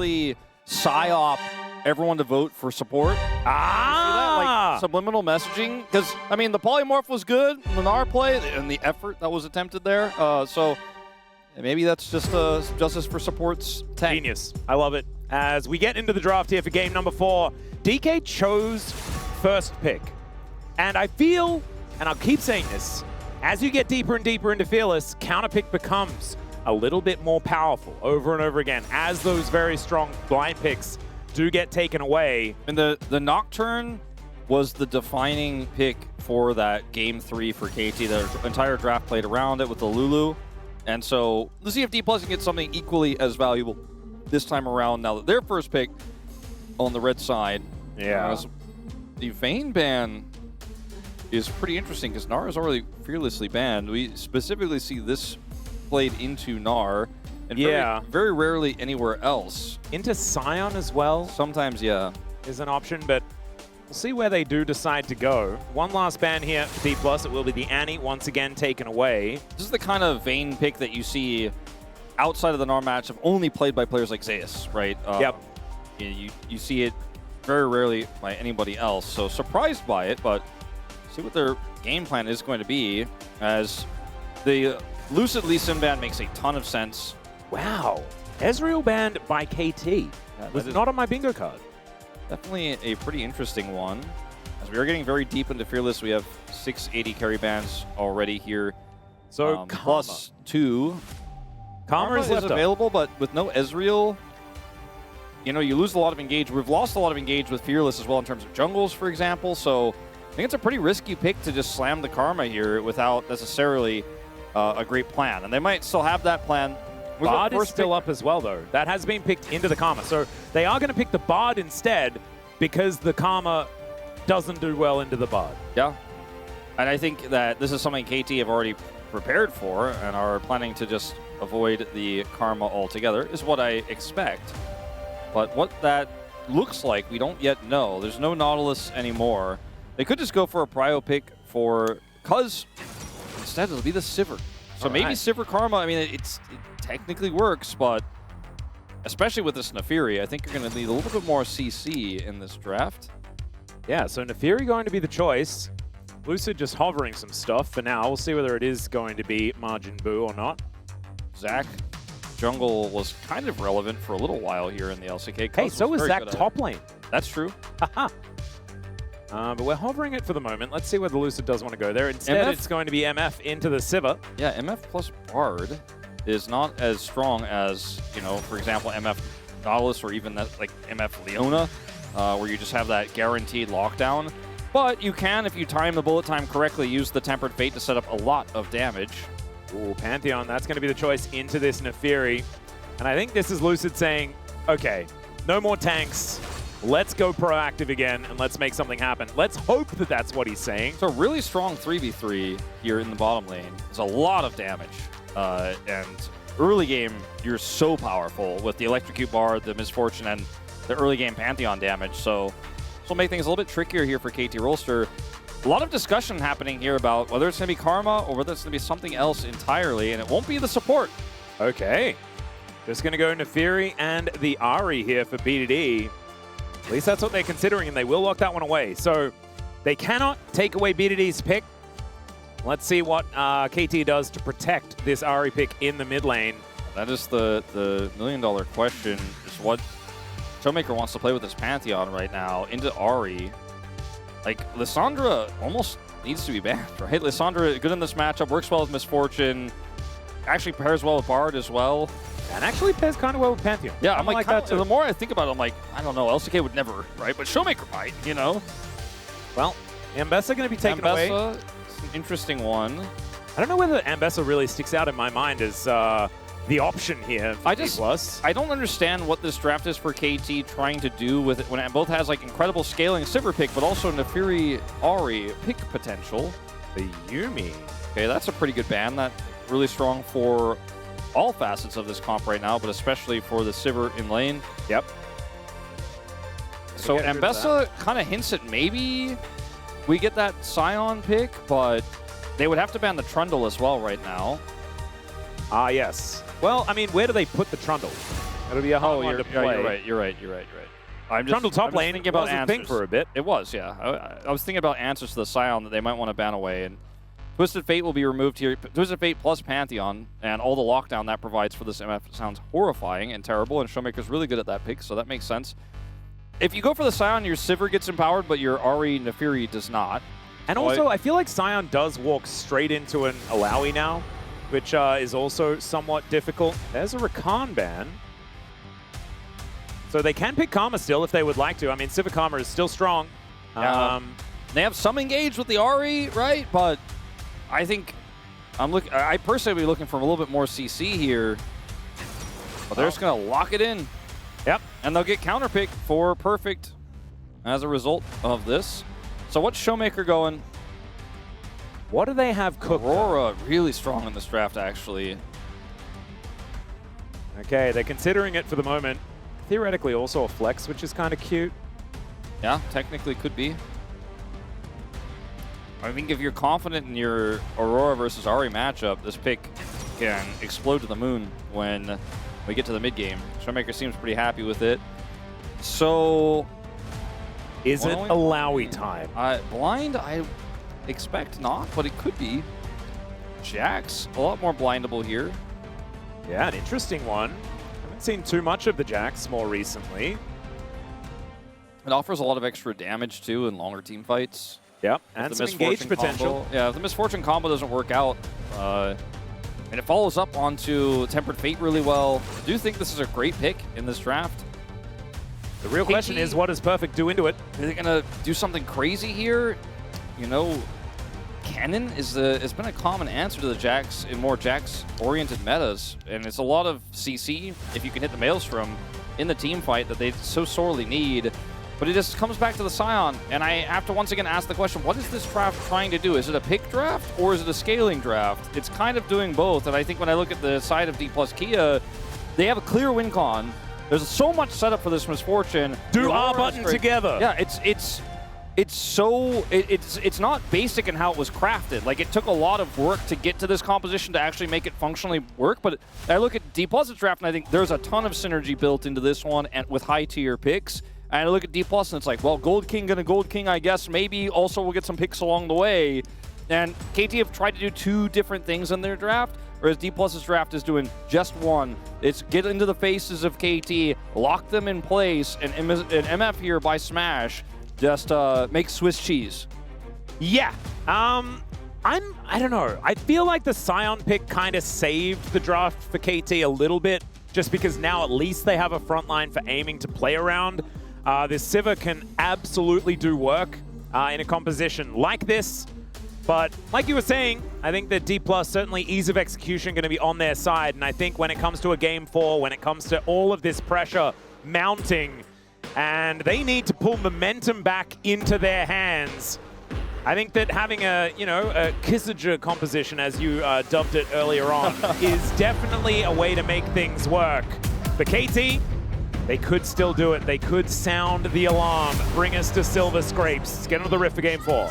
actually psyop everyone to vote for support. Ah! Like subliminal messaging. Because, I mean, the polymorph was good, the Gnar play, and the effort that was attempted there. So maybe that's just justice for support's tank. Genius. I love it. As we get into the draft here for game number 4, DK chose first pick. And I feel, and I'll keep saying this, as you get deeper and deeper into Fearless, counter pick becomes a little bit more powerful over and over again as those very strong blind picks do get taken away. And the Nocturne was the defining pick for that game 3 for KT. The entire draft played around it with the Lulu. And so let's see if D+ can get something equally as valuable this time around now that their first pick on the red side. Yeah. The Vayne ban is pretty interesting because Gnar is already fearlessly banned. We specifically see this played into Gnar, and very rarely anywhere else. Into Scion as well. Sometimes, yeah. Is an option, but we'll see where they do decide to go. One last ban here for D+. It will be the Annie once again taken away. This is the kind of Vayne pick that you see outside of the Gnar match, only played by players like Zeus, right? Yep. You see it very rarely by anybody else, so surprised by it, but see what their game plan is going to be, as the Lucid Lee Sin ban makes a ton of sense. Wow. Ezreal banned by KT. Was not on my bingo card. Definitely a pretty interesting one. As we are getting very deep into Fearless, we have 680 carry bans already here. So plus 2. Karma is available, but with no Ezreal, you know, you lose a lot of engage. We've lost a lot of engage with Fearless as well in terms of jungles, for example. So I think it's a pretty risky pick to just slam the Karma here without necessarily a great plan. And they might still have that plan. Bard is still up as well, though. That has been picked into the Karma. So they are going to pick the Bard instead because the Karma doesn't do well into the Bard. Yeah. And I think that this is something KT have already prepared for and are planning to just avoid the Karma altogether, is what I expect. But what that looks like, we don't yet know. There's no Nautilus anymore. They could just go for a prio pick because instead it'll be the Sivir. So maybe Sivir Karma, I mean, it technically works, but especially with this Naafiri, I think you're going to need a little bit more CC in this draft. Yeah, so Naafiri going to be the choice. Lucid just hovering some stuff for now. We'll see whether it is going to be Margin Boo or not. Zac jungle was kind of relevant for a little while here in the LCK. Hey, so was Zac top lane. That's true. Haha. But we're hovering it for the moment. Let's see whether Lucid does want to go there. Instead, it's going to be MF into the Sivir. Yeah, MF plus Bard is not as strong as, you know, for example, MF Nautilus or even that, like MF Leona, where you just have that guaranteed lockdown. But you can, if you time the bullet time correctly, use the Tempered Fate to set up a lot of damage. Ooh, Pantheon, that's going to be the choice into this Naafiri. And I think this is Lucid saying, okay, no more tanks. Let's go proactive again, and let's make something happen. Let's hope that that's what he's saying. It's a really strong 3v3 here in the bottom lane. There's a lot of damage. And early game, you're so powerful with the Electrocute Bard, the Misfortune, and the early game Pantheon damage. So this will make things a little bit trickier here for KT Rolster. A lot of discussion happening here about whether it's going to be Karma or whether it's going to be something else entirely, and it won't be the support. Okay. Just going to go Naafiri and the Ahri here for BDD. At least that's what they're considering, and they will lock that one away. So they cannot take away BDD's pick. Let's see what KT does to protect this Ahri pick in the mid lane. That is the million-dollar question, is what Showmaker wants to play with this Pantheon right now into Ahri. Like, Lissandra almost needs to be banned, right? Lissandra, good in this matchup, works well with Misfortune, actually pairs well with Bard as well. And actually pairs kind of well with Pantheon. Yeah, I'm like that too. The more I think about it, I'm like, I don't know, LCK would never, right? But Showmaker might, you know? Well, Ambessa going to be taken away. It's an interesting one. I don't know whether Ambessa really sticks out in my mind as the option here for I don't understand what this draft is for KT trying to do with it when it both has like incredible scaling Sivir pick, but also Naafiri Ahri pick potential. The Yuumi. Okay, that's a pretty good ban. That's really strong for all facets of this comp right now, but especially for the Sivir in lane. Yep. So Ambessa kind of hints at maybe we get that Scion pick, but they would have to ban the Trundle as well right now. Ah, yes. Well, I mean, where do they put the Trundle? It'll be a hard one to play. You're right. I'm just top lane thinking about was a answers. thing for a bit. It was, yeah. I was thinking about answers to the Scion that they might want to ban away, and Twisted Fate will be removed here. Twisted Fate plus Pantheon, and all the lockdown that provides for this MF sounds horrifying and terrible, and Showmaker's really good at that pick, so that makes sense. If you go for the Scion, your Sivir gets empowered, but your Ahri Naafiri does not. And also, I feel like Scion does walk straight into an Alawi now, which is also somewhat difficult. There's a Rakan ban. So they can pick Karma still if they would like to. I mean, Sivir Karma is still strong. They have some engage with the Ahri, right? But I think I personally would be looking for a little bit more CC here. But they're just going to lock it in. Yep. And they'll get counterpick for Perfect as a result of this. So what's Showmaker going? What do they have cooked? Aurora really strong in this draft, actually. Okay, they're considering it for the moment. Theoretically also a flex, which is kind of cute. Yeah, technically could be. I think if you're confident in your Aurora versus Ahri matchup, this pick can explode to the moon when we get to the mid game. Showmaker seems pretty happy with it. So, is it Alawi time? Blind, I expect not, but it could be. Jax, a lot more blindable here. Yeah, an interesting one. Haven't seen too much of the Jax more recently. It offers a lot of extra damage too in longer team fights. Yep, and some engage potential. Yeah, if the Misfortune combo doesn't work out, and it follows up onto Tempered Fate really well, I do think this is a great pick in this draft. The real question is, what does Perfect do into it? Are they going to do something crazy here? You know, Cannon has been a common answer to the Jax in more Jax-oriented metas, and it's a lot of CC, if you can hit the Maelstrom, in the team fight that they so sorely need. But it just comes back to the Scion, and I have to once again ask the question, what is this draft trying to do? Is it a pick draft, or is it a scaling draft? It's kind of doing both, and I think when I look at the side of D plus Kia, they have a clear win con. There's so much setup for this Misfortune. Do our button together. Yeah, it's not basic in how it was crafted. Like, it took a lot of work to get to this composition to actually make it functionally work, but I look at D Plus's draft, and I think there's a ton of synergy built into this one and with high-tier picks. And I look at D+, and it's like, well, Gold King gonna Gold King, I guess. Maybe also we'll get some picks along the way. And KT have tried to do two different things in their draft, whereas D+'s draft is doing just one. It's get into the faces of KT, lock them in place, and MF here by Smash just make Swiss cheese. Yeah. I don't know. I feel like the Scion pick kind of saved the draft for KT a little bit, just because now at least they have a front line for aiming to play around. This Sivir can absolutely do work in a composition like this. But like you were saying, I think that D+, certainly ease of execution going to be on their side. And I think when it comes to a Game 4, when it comes to all of this pressure mounting, and they need to pull momentum back into their hands, I think that having a Kissinger composition, as you dubbed it earlier on, is definitely a way to make things work. For KT, they could still do it. They could sound the alarm, bring us to Silver Scrapes. Let's get into the Rift for Game 4.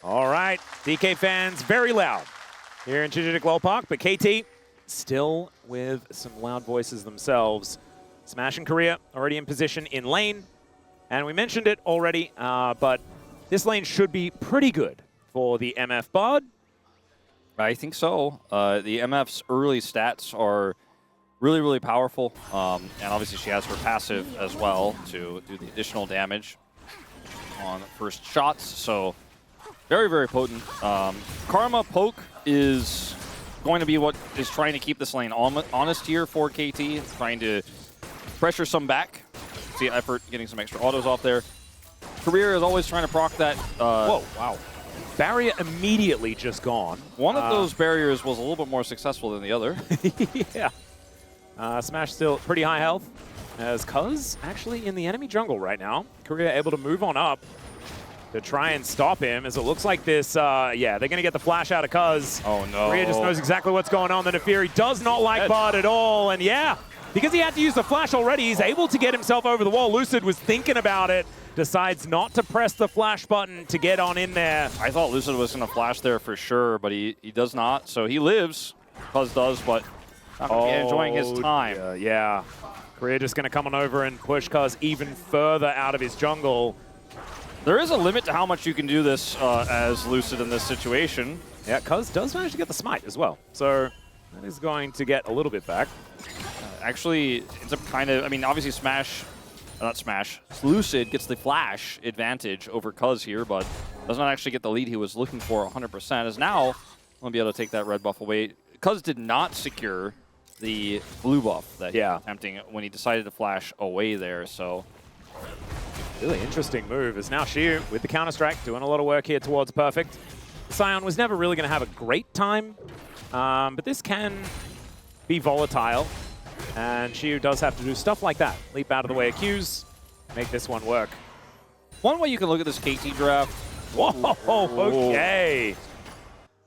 All right, DK fans, very loud here in Chichik Lol Park, but KT still with some loud voices themselves. Smash and Korea already in position in lane, and we mentioned it already, but this lane should be pretty good for the MF Bard. I think so. The MF's early stats are really, really powerful, and obviously she has her passive as well to do the additional damage on first shots, so very, very potent. Karma Poke is going to be what is trying to keep this lane honest here for KT, trying to pressure some back. See effort, getting some extra autos off there. Career is always trying to proc that. Whoa, wow. Barrier immediately just gone. One of those barriers was a little bit more successful than the other. Yeah. Smash still pretty high health, as Cuz actually in the enemy jungle right now. Korea able to move on up to try and stop him, as it looks like this, yeah, they're going to get the flash out of Cuz. Oh, no. Korea just knows exactly what's going on. The Naafiri does not like Bard at all, and yeah, because he had to use the flash already, he's able to get himself over the wall. Lucid was thinking about it, decides not to press the flash button to get on in there. I thought Lucid was going to flash there for sure, but he does not. So he lives, Cuz does, but not going to be enjoying his time. Yeah. Korea just going to come on over and push Cuz even further out of his jungle. There is a limit to how much you can do this as Lucid in this situation. Yeah, Cuz does manage to get the smite as well. So that is going to get a little bit back. Actually, ends up kind of, I mean, obviously Lucid gets the flash advantage over Cuz here, but does not actually get the lead he was looking for 100%. As now, we'll be able to take that red buff away. Cuz did not secure the blue buff that he was attempting when he decided to flash away there, so. Really interesting move, as now Shiu with the counter-strike, doing a lot of work here towards perfect. Sion was never really going to have a great time, but this can be volatile, and Shiu does have to do stuff like that. Leap out of the way of Qs, make this one work. One way you can look at this KT draft. Whoa, okay.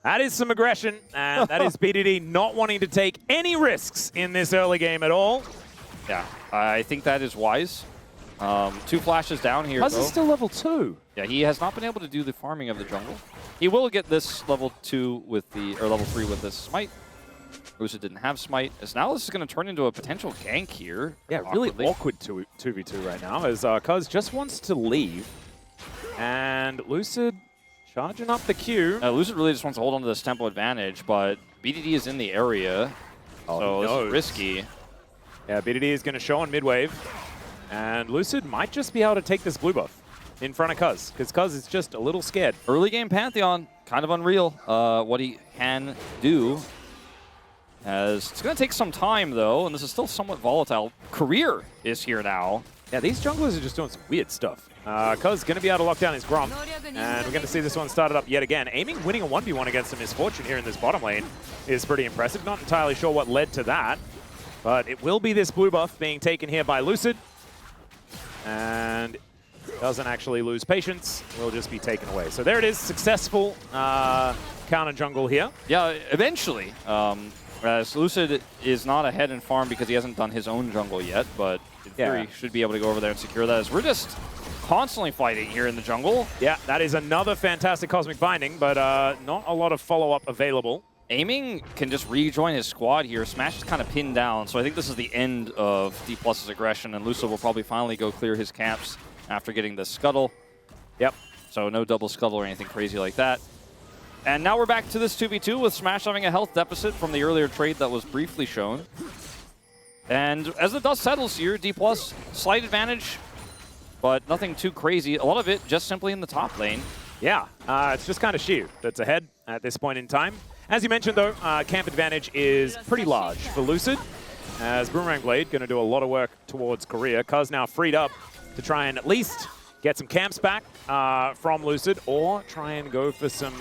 That is some aggression, and that is BDD not wanting to take any risks in this early game at all. Yeah, I think that is wise. 2 flashes down here, Cuz is still level 2. Yeah, he has not been able to do the farming of the jungle. He will get this level 2 with the, or level 3 with this smite. Lucid didn't have smite. As now this is going to turn into a potential gank here. Yeah, really awkward 2v2 right now, as Cuz just wants to leave. And Lucid charging up the Q. Lucid really just wants to hold on to this tempo advantage, but BDD is in the area, so this is risky. Yeah, BDD is going to show on mid-wave. And Lucid might just be able to take this blue buff in front of Cuz, because Cuz is just a little scared. Early game Pantheon, kind of unreal what he can do. As it's going to take some time, though, and this is still somewhat volatile. Career is here now. Yeah, these junglers are just doing some weird stuff. Cuz going to be able to lock down his Gromp, and we're going to see this one started up yet again. Aiming, winning a 1v1 against a Misfortune here in this bottom lane is pretty impressive. Not entirely sure what led to that, but it will be this blue buff being taken here by Lucid. And doesn't actually lose patience, will just be taken away. So there it is, successful counter jungle here. Yeah, eventually. As Lucid is not ahead in farm because he hasn't done his own jungle yet, but in theory should be able to go over there and secure that, as we're just constantly fighting here in the jungle. Yeah, that is another fantastic Cosmic Binding, but not a lot of follow-up available. Aiming can just rejoin his squad here. Smash is kind of pinned down, so I think this is the end of D+'s aggression, and Lucid will probably finally go clear his camps after getting the scuttle. Yep. So no double scuttle or anything crazy like that. And now we're back to this 2v2 with Smash having a health deficit from the earlier trade that was briefly shown. And as the dust settles here, D+, slight advantage, but nothing too crazy. A lot of it just simply in the top lane. Yeah, it's just kind of Shiu that's ahead at this point in time. As you mentioned, though, camp advantage is pretty large for Lucid, as Boomerang Blade going to do a lot of work towards Korea. Cuz now freed up to try and at least get some camps back from Lucid, or try and go for some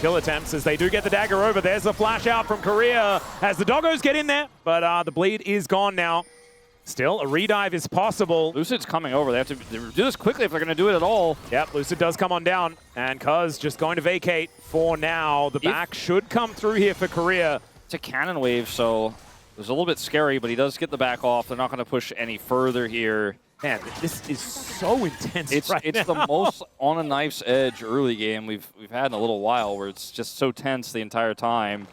kill attempts, as they do get the dagger over. There's the flash out from Korea as the doggos get in there, but the bleed is gone now. Still, a redive is possible. Lucid's coming over. They have to do this quickly if they're going to do it at all. Yep, Lucid does come on down, and Cuz just going to vacate for now. The back should come through here for Korea. It's a cannon wave, so it was a little bit scary, but he does get the back off. They're not going to push any further here. Man, this is so intense It's the most on a knife's edge early game we've had in a little while, where it's just so tense the entire time.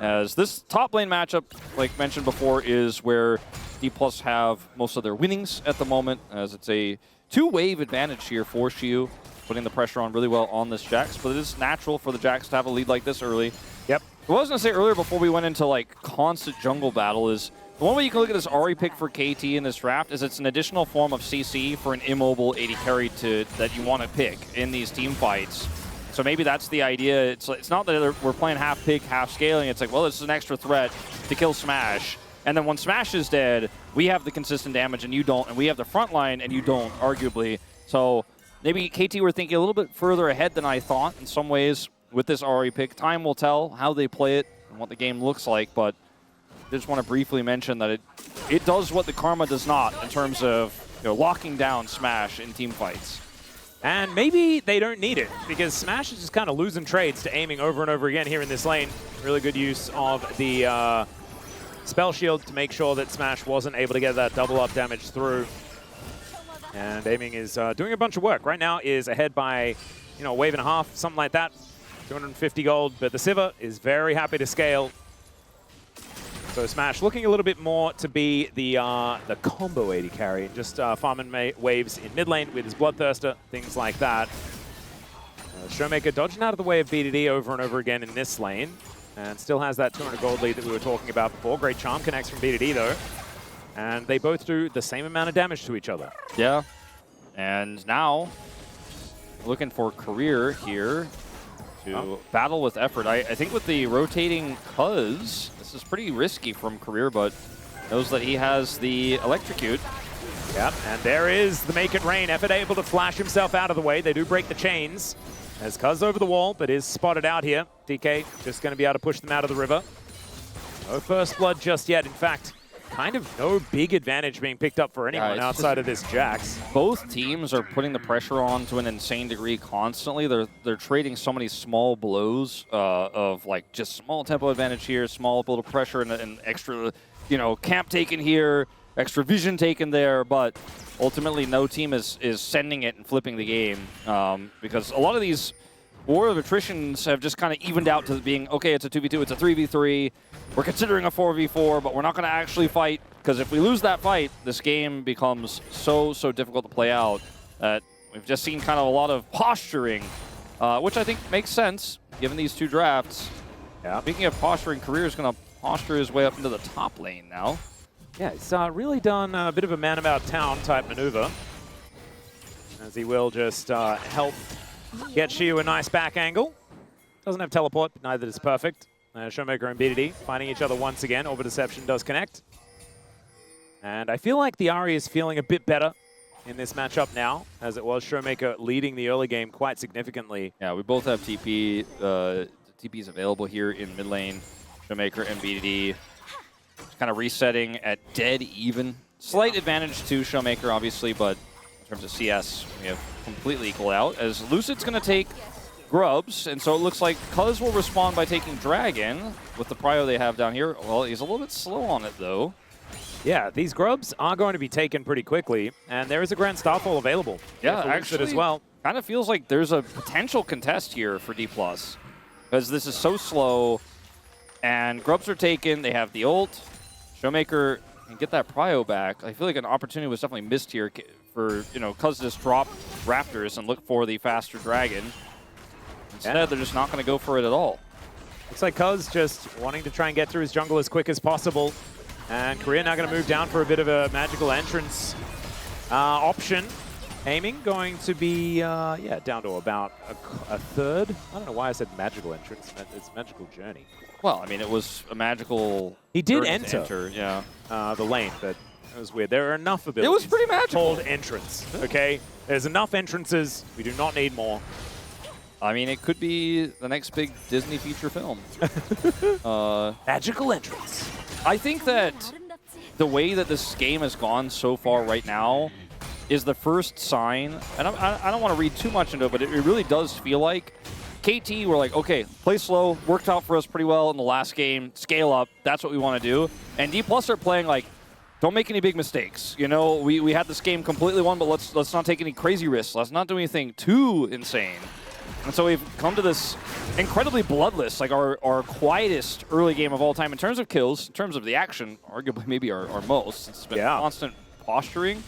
As this top lane matchup, like mentioned before, is where D+ have most of their winnings at the moment, as it's a 2-wave advantage here for Shiu, putting the pressure on really well on this Jax, but it is natural for the Jax to have a lead like this early. Yep. What I was going to say earlier before we went into like constant jungle battle is, the one way you can look at this Ahri pick for KT in this draft is it's an additional form of CC for an immobile AD carry that you want to pick in these team fights. So maybe that's the idea. It's not that we're playing half pick, half scaling. It's like, well, this is an extra threat to kill Smash. And then when Smash is dead, we have the consistent damage and you don't, and we have the front line and you don't, arguably. So maybe KT were thinking a little bit further ahead than I thought in some ways with this Ahri pick. Time will tell how they play it and what the game looks like, but I just want to briefly mention that it does what the Karma does not in terms of locking down Smash in team fights. And maybe they don't need it, because Smash is just kind of losing trades to aiming over and over again here in this lane. Really good use of the spell shield to make sure that Smash wasn't able to get that double up damage through. And aiming is doing a bunch of work. Right now is ahead by, you know, a wave and a half, something like that. 250 gold, but the Sivir is very happy to scale. So Smash looking a little bit more to be the combo AD carry, just farming waves in mid lane with his Bloodthirster, things like that. Showmaker dodging out of the way of BDD over and over again in this lane, and still has that 200 gold lead that we were talking about before. Great charm connects from BDD though, and they both do the same amount of damage to each other. Yeah, and now looking for career here to battle with effort. I think with the rotating Cuz, this is pretty risky from career, but knows that he has the electrocute. Yep, and there is the make it rain. Effort able to flash himself out of the way. They do break the chains. As Cuz over the wall, but is spotted out here. DK just going to be able to push them out of the river. No first blood just yet. In fact, kind of no big advantage being picked up for anyone outside of this Jax. Both teams are putting the pressure on to an insane degree constantly. They're trading so many small blows of like just small tempo advantage here, small little pressure and extra, you know, camp taken here, extra vision taken there, but ultimately no team is sending it and flipping the game because a lot of these war of attritions have just kind of evened out to being, okay, it's a 2v2, it's a 3v3, we're considering a 4v4, but we're not going to actually fight, because if we lose that fight, this game becomes so difficult to play out that we've just seen kind of a lot of posturing, which I think makes sense given these two drafts. Yeah. Speaking of posturing, Career is going to posture his way up into the top lane now. Yeah, he's really done a bit of a man-about-town type maneuver, as he will just help get Shiu a nice back angle. Doesn't have teleport, but neither is perfect. Showmaker and BDD finding each other once again. Orbital Deception does connect. And I feel like the Ahri is feeling a bit better in this matchup now, as it was Showmaker leading the early game quite significantly. Yeah, we both have TP. TP's available here in mid lane. Showmaker and BDD. Kind of resetting at dead even. Slight advantage to Showmaker, obviously, but in terms of CS, we have completely equal out. As Lucid's going to take Grubs, and so it looks like Cuz will respond by taking Dragon with the prio they have down here. Well, he's a little bit slow on it, though. Yeah, these Grubs are going to be taken pretty quickly, and there is a Grand Starfall available. Yeah, for actually, as well. Kind of feels like there's a potential contest here for D+, because this is so slow. And Grubs are taken, they have the ult. Showmaker can get that prio back. I feel like an opportunity was definitely missed here for, you know, Cuz just drop Raptors and look for the faster Dragon. Instead, they're just not going to go for it at all. Looks like Cuz just wanting to try and get through his jungle as quick as possible. And Korea now going to move down for a bit of a magical entrance option. Aiming going to be, yeah, down to about a third. I don't know why I said magical entrance. It's magical journey. Well, I mean, it was a magical... He did enter yeah. The lane, but it was weird. There are enough abilities. It was pretty magical. Called entrance, okay? There's enough entrances. We do not need more. I mean, it could be the next big Disney feature film. Magical entrance. I think that the way that this game has gone so far right now is the first sign, and I don't want to read too much into it, but it really does feel like KT were like, okay, play slow, worked out for us pretty well in the last game, scale up, that's what we want to do. And D+ are playing like, don't make any big mistakes. You know, we had this game completely won, but let's not take any crazy risks. Let's not do anything too insane. And so we've come to this incredibly bloodless, like our quietest early game of all time in terms of kills, in terms of the action, arguably maybe our most. It's been constant posturing.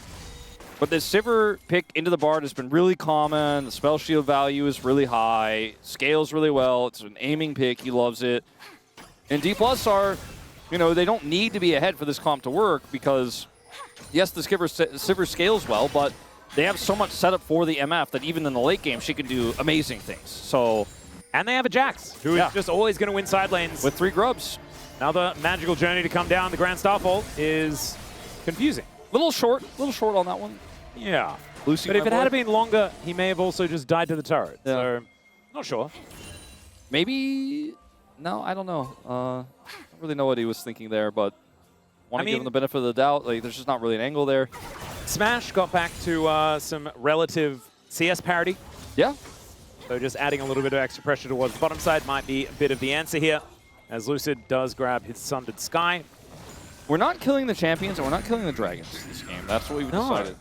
But this Sivir pick into the Bard has been really common. The spell shield value is really high. Scales really well. It's an aiming pick. He loves it. And D+ are, you know, they don't need to be ahead for this comp to work because, yes, the Sivir scales well, but they have so much setup for the MF that even in the late game, she can do amazing things. So, and they have a Jax, who is just always going to win side lanes. With 3 Grubs. Now the magical journey to come down, the Grand Starfall, is confusing. Little short on that one. Yeah. Lucy, but if it had been longer, he may have also just died to the turret. Yeah. So, not sure. Maybe, no, I don't know. I don't really know what he was thinking there, but want to give him the benefit of the doubt. Like, there's just not really an angle there. Smash got back to some relative CS parity. Yeah. So just adding a little bit of extra pressure towards the bottom side might be a bit of the answer here, as Lucid does grab his Sundered Sky. we're not killing the champions and we're not killing the dragons this game. That's what we've decided.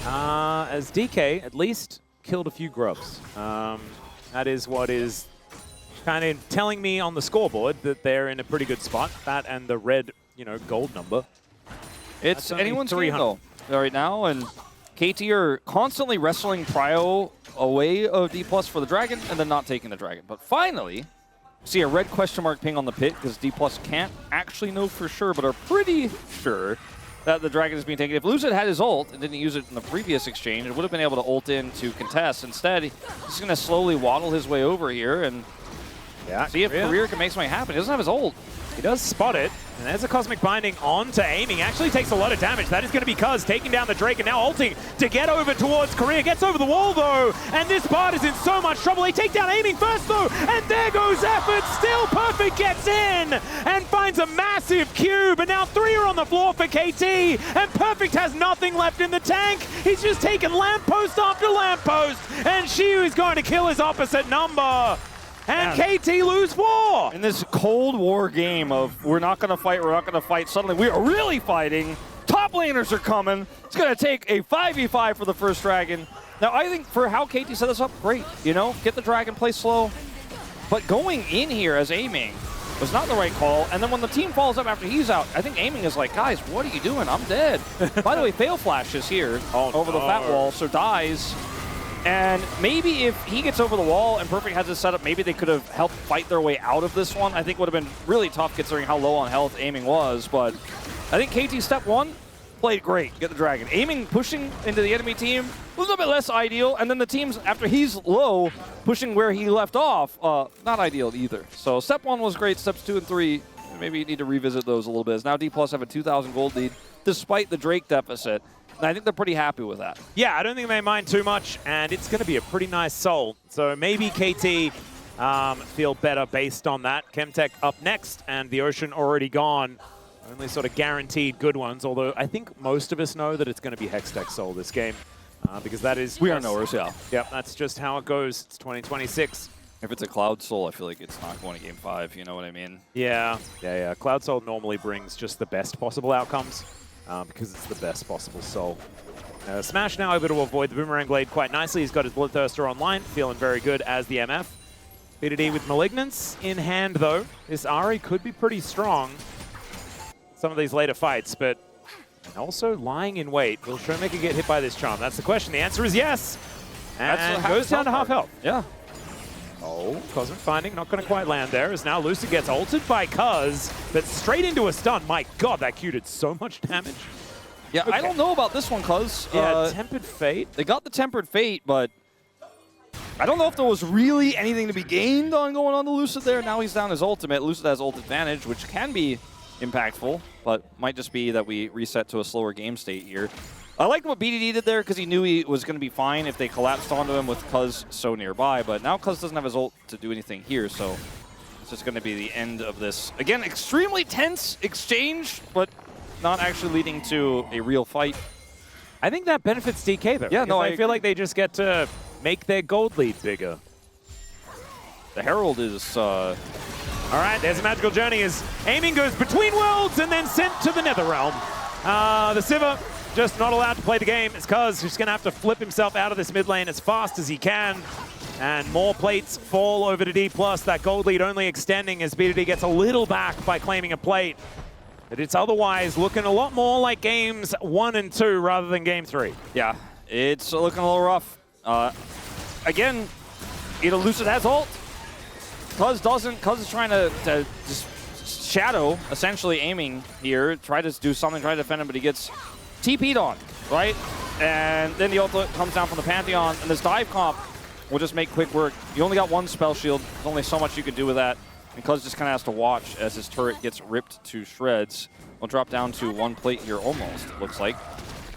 As DK at least killed a few grubs. That is what is kind of telling me on the scoreboard that they're in a pretty good spot. That and the red, gold number. It's anyone's game though right now, and KT are constantly wrestling Prio away of D+ for the dragon and then not taking the dragon. But finally, see a red question mark ping on the pit because D+ can't actually know for sure, but are pretty sure that the dragon is being taken. If Lucid had his ult and didn't use it in the previous exchange, it would have been able to ult in to contest. Instead, he's going to slowly waddle his way over here and see if Career can make something happen. He doesn't have his ult. He does spot it, and there's a Cosmic Binding onto Aiming. Actually takes a lot of damage. That is going to be Cuz taking down the Drake and now ulting to get over towards Career. Gets over the wall, though, and this part is in so much trouble. They take down Aiming first, though, and there goes Effort. Still Perfect gets in and finds a massive cube, and now 3 are on the floor for KT, and Perfect has nothing left in the tank. He's just taken lamppost after lamppost, and Shiu is going to kill his opposite number. And KT lose 4! In this Cold War game of we're not going to fight, suddenly we are really fighting. Top laners are coming. It's going to take a 5v5 for the first dragon. Now, I think for how KT set this up, great. Get the dragon, play slow. But going in here as Aiming was not the right call. And then when the team falls up after he's out, I think Aiming is like, guys, what are you doing? I'm dead. By the way, Fail Flash is here over the fat wall, so dies. And maybe if he gets over the wall and Perfect has his setup, maybe they could have helped fight their way out of this one. I think would have been really tough considering how low on health Aiming was. But I think KT step 1 played great. Get the dragon. Aiming pushing into the enemy team was a little bit less ideal. And then the teams, after he's low, pushing where he left off, not ideal either. So step 1 was great. Steps 2 and 3, maybe you need to revisit those a little bit. As now D+ have a 2,000 gold lead despite the Drake deficit. And I think they're pretty happy with that. Yeah, I don't think they mind too much, and it's going to be a pretty nice soul. So maybe KT feel better based on that. Chemtech up next, and the Ocean already gone. Only sort of guaranteed good ones, although I think most of us know that it's going to be Hextech soul this game, because that is... We are knowers, yeah. Yep, that's just how it goes. It's 2026. If it's a Cloud Soul, I feel like it's not going to Game 5, you know what I mean? Yeah. Cloud Soul normally brings just the best possible outcomes. Because it's the best possible soul. Smash now able to avoid the Boomerang Blade quite nicely. He's got his Bloodthirster online, feeling very good as the MF. BDD with Malignance in hand, though. This Ahri could be pretty strong some of these later fights, but also lying in wait. Will Showmaker get hit by this charm? That's the question. The answer is yes. And goes down to half health. Yeah. Oh, Cosmic Finding not going to quite land there, as now Lucid gets ulted by Cuz, but straight into a stun. My god, that Q did so much damage. Yeah, okay. I don't know about this one, Cuz. Yeah, Tempered Fate. They got the Tempered Fate, but I don't know if there was really anything to be gained on going on to Lucid there. Now he's down his ultimate. Lucid has ult advantage, which can be impactful, but might just be that we reset to a slower game state here. I liked what BDD did there because he knew he was going to be fine if they collapsed onto him with Cuz so nearby, but now Cuz doesn't have his ult to do anything here, so it's just going to be the end of this. Again, extremely tense exchange, but not actually leading to a real fight. I think that benefits DK, though. Yeah, no, I feel like they just get to make their gold lead bigger. The Herald is... All right, there's a magical journey as Aiming goes between worlds and then sent to the Netherrealm. The Sivir just not allowed to play the game. It's Cuz who's going to have to flip himself out of this mid lane as fast as he can. And more plates fall over to D+. That gold lead only extending as BDD gets a little back by claiming a plate. But it's otherwise looking a lot more like games 1 and 2 rather than game 3. Yeah, it's looking a little rough. Again, Lucid has ult. Cuz doesn't. Cuz is trying to just shadow, essentially Aiming here. Try to do something, try to defend him, but he gets TP'd on, right? And then the ult comes down from the Pantheon, and this dive comp will just make quick work. You only got one spell shield. There's only so much you can do with that. And Cuz just kind of has to watch as his turret gets ripped to shreds. We'll drop down to 1 plate here almost, it looks like.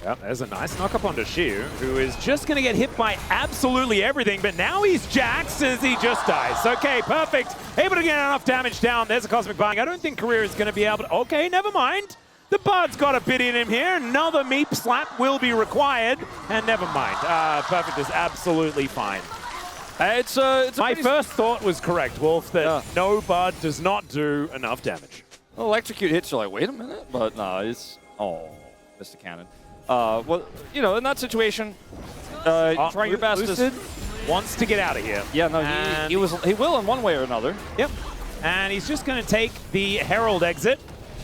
Yep, there's a nice knock-up onto Shiu, who is just going to get hit by absolutely everything, but now he's jaxed as he just dies. Okay, perfect. Able to get enough damage down. There's a Cosmic Binding. I don't think Career is going to be able to... Okay, never mind. The Bard's got a bit in him here. Another Meep slap will be required. And never mind. Perfect is absolutely fine. It's My first thought was correct, Wolf, that no Bard does not do enough damage. electrocute hits, you're like, wait a minute, but no, it's missed the cannon. Well, you know, in that situation, try your best. Lucid wants to get out of here. Yeah, no, he will in one way or another. Yep, and he's just going to take the Herald exit.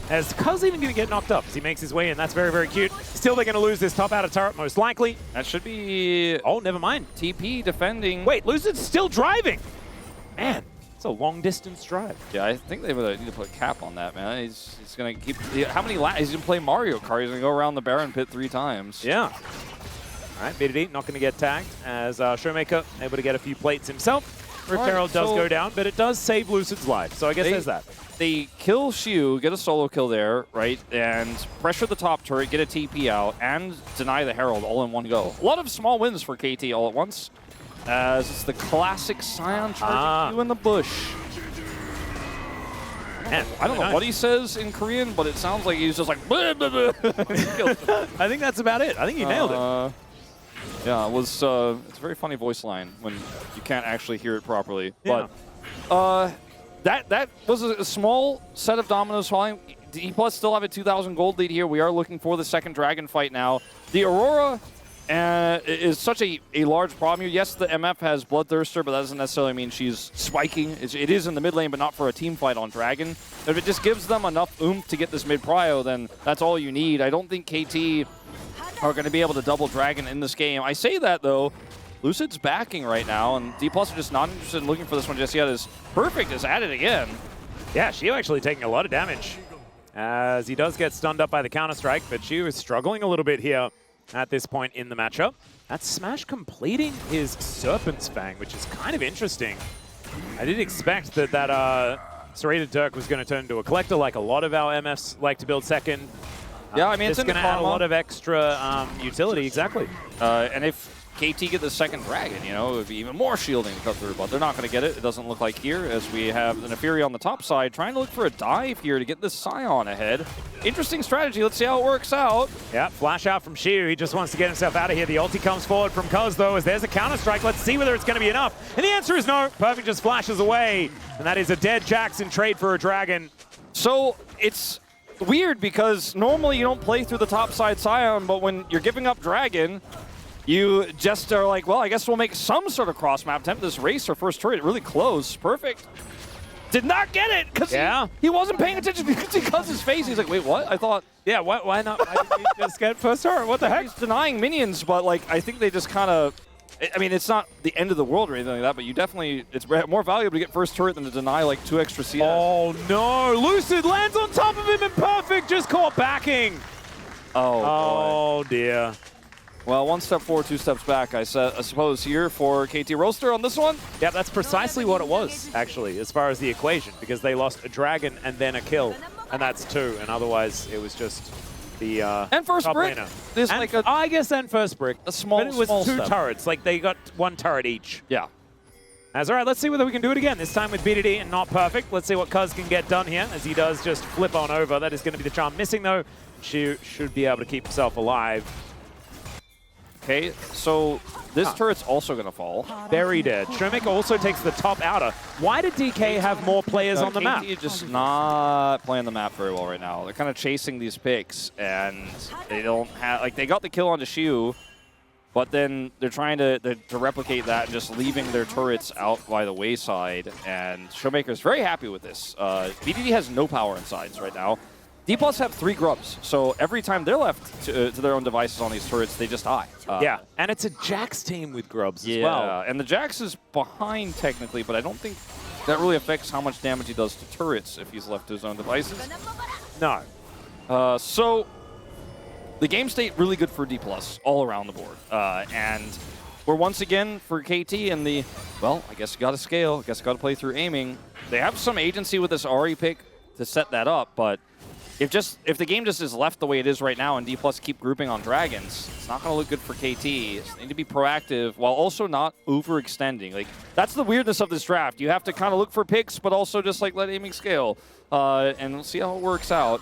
As Cuz even going to get knocked up as he makes his way in. That's very, very cute. Still, they're going to lose this top outer turret, most likely. That should be... Oh, never mind. TP defending. Wait, Lucid's still driving. Man, it's a long-distance drive. Yeah, I think they would need to put a cap on that, man. He's going to keep... How many laps? He's going to play Mario Kart. He's going to go around the Baron pit 3 times. Yeah. All right, BDD not going to get tagged as Showmaker able to get a few plates himself. Rift Herald does go down, but it does save Lucid's life, so I guess there's that. They kill Xiu, get a solo kill there, right? And pressure the top turret, get a TP out, and deny the Herald all in one go. A lot of small wins for KT all at once, as it's the classic Scion charging you in the bush. Man, I don't know what he says in Korean, but it sounds like he's just like, blah, blah, blah. I think that's about it. I think he nailed it. Yeah, it was, it's a very funny voice line when you can't actually hear it properly. Yeah. But, that was a small set of dominoes falling. D+ still have a 2,000 gold lead here. We are looking for the second dragon fight now. The Aurora is such a large problem here. Yes, the MF has Bloodthirster, but that doesn't necessarily mean she's spiking. It is in the mid lane, but not for a team fight on Dragon. If it just gives them enough oomph to get this mid prio, then that's all you need. I don't think KT are going to be able to double Dragon in this game. I say that, though. Lucid's backing right now, and D+ are just not interested in looking for this one just yet. As Perfect is at it again. Yeah, Xiu actually taking a lot of damage as he does get stunned up by the counter-strike, but Xiu is struggling a little bit here at this point in the matchup. That's Smash completing his Serpent's Fang, which is kind of interesting. I did expect that Serrated Dirk was going to turn into a collector like a lot of our MFs like to build second. Yeah, I mean, it's going to add a lot of extra utility, exactly. And if KT get the second dragon, you know, it would be even more shielding to cut through, but they're not going to get it. It doesn't look like here, as we have the Neferi on the top side trying to look for a dive here to get this Scion ahead. Interesting strategy. Let's see how it works out. Yeah, flash out from Xiu. He just wants to get himself out of here. The ulti comes forward from Cuz, though, as there's a counter-strike. Let's see whether it's going to be enough. And the answer is no. Perfect just flashes away. And that is a dead Jax in trade for a dragon. So it's weird because normally you don't play through the top side Scion, but when you're giving up dragon, you just are like, well, I guess we'll make some sort of cross-map attempt. This race or first turret really close. Perfect. Did not get it because he wasn't paying attention because his face. He's like, wait, what? I thought, yeah, why not? Why did he just get first turret? What the heck? He's denying minions, but like I think they just kind of, I mean, it's not the end of the world or anything like that, but you definitely, it's more valuable to get first turret than to deny like 2 extra CS. Oh no, Lucid lands on top of him and Perfect just caught backing. Oh dear. Well, 1 step forward, 2 steps back, I suppose, here for KT Roaster on this one. Yeah, that's precisely what it was, actually, as far as the equation, because they lost a dragon and then a kill, and that's 2, and otherwise it was just the and first brick. There's like I guess and first brick. A small, but it was 2 turrets, like they got 1 turret each. Yeah. As all right, let's see whether we can do it again. This time with BDD and not Perfect. Let's see what Cuz can get done here, as he does just flip on over. That is going to be the charm missing, though. She should be able to keep himself alive. Okay, so this turret's also going to fall. Very dead. Showmaker also takes the top outer. Why did DK have more players on the map? KT just not playing the map very well right now. They're kind of chasing these picks, and they don't have, like, they got the kill onto Xiu, but then they're trying to replicate that and just leaving their turrets out by the wayside, and Showmaker's very happy with this. BDD has no power in sides right now. D+ have 3 grubs, so every time they're left to their own devices on these turrets, they just die. Yeah, and it's a Jax team with grubs as well. Yeah, and the Jax is behind technically, but I don't think that really affects how much damage he does to turrets if he's left to his own devices. No. So the game state really good for D+ all around the board. And we're once again for KT in the, well, I guess you got to scale, I guess you got to play through aiming. They have some agency with this Ahri pick to set that up, but if the game just is left the way it is right now and D+ keep grouping on dragons, it's not going to look good for KT. They need to be proactive while also not overextending. Like, that's the weirdness of this draft. You have to kind of look for picks, but also just like let aiming scale. And we'll see how it works out.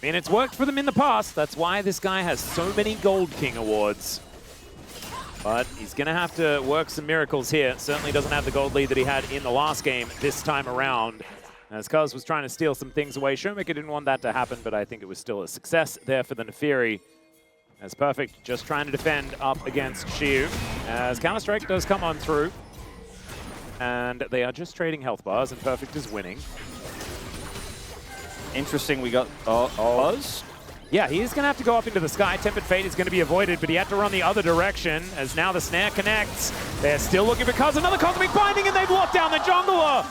I mean, it's worked for them in the past. That's why this guy has so many Gold King awards. But he's going to have to work some miracles here. Certainly doesn't have the gold lead that he had in the last game this time around. as Cuz was trying to steal some things away. Showmaker didn't want that to happen, but I think it was still a success there for the Nefiri. As Perfect just trying to defend up against Xiu, as Counter-Strike does come on through. And they are just trading health bars, and Perfect is winning. Interesting, we got Buzz. Yeah, he is going to have to go up into the sky. Tempered Fate is going to be avoided, but he had to run the other direction, as now the snare connects. They're still looking for Cuz, another Cosmic Binding, and they've locked down the jungler.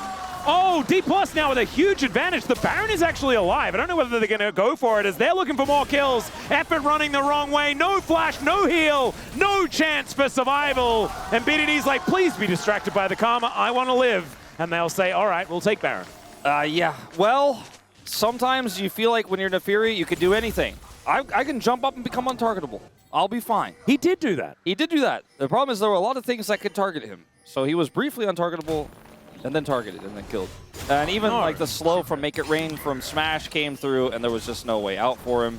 Oh, D+ now with a huge advantage. The Baron is actually alive. I don't know whether they're going to go for it as they're looking for more kills. Effort running the wrong way. No flash, no heal, no chance for survival. And BDD's like, please be distracted by the Karma. I want to live. And they'll say, all right, we'll take Baron. Yeah, well, sometimes you feel like when you're Nefiri, you could do anything. I can jump up and become untargetable. I'll be fine. He did do that. He did do that. The problem is there were a lot of things that could target him. So he was briefly untargetable, and then targeted, and then killed. And even like the slow from Make It Rain from Smash came through, and there was just no way out for him.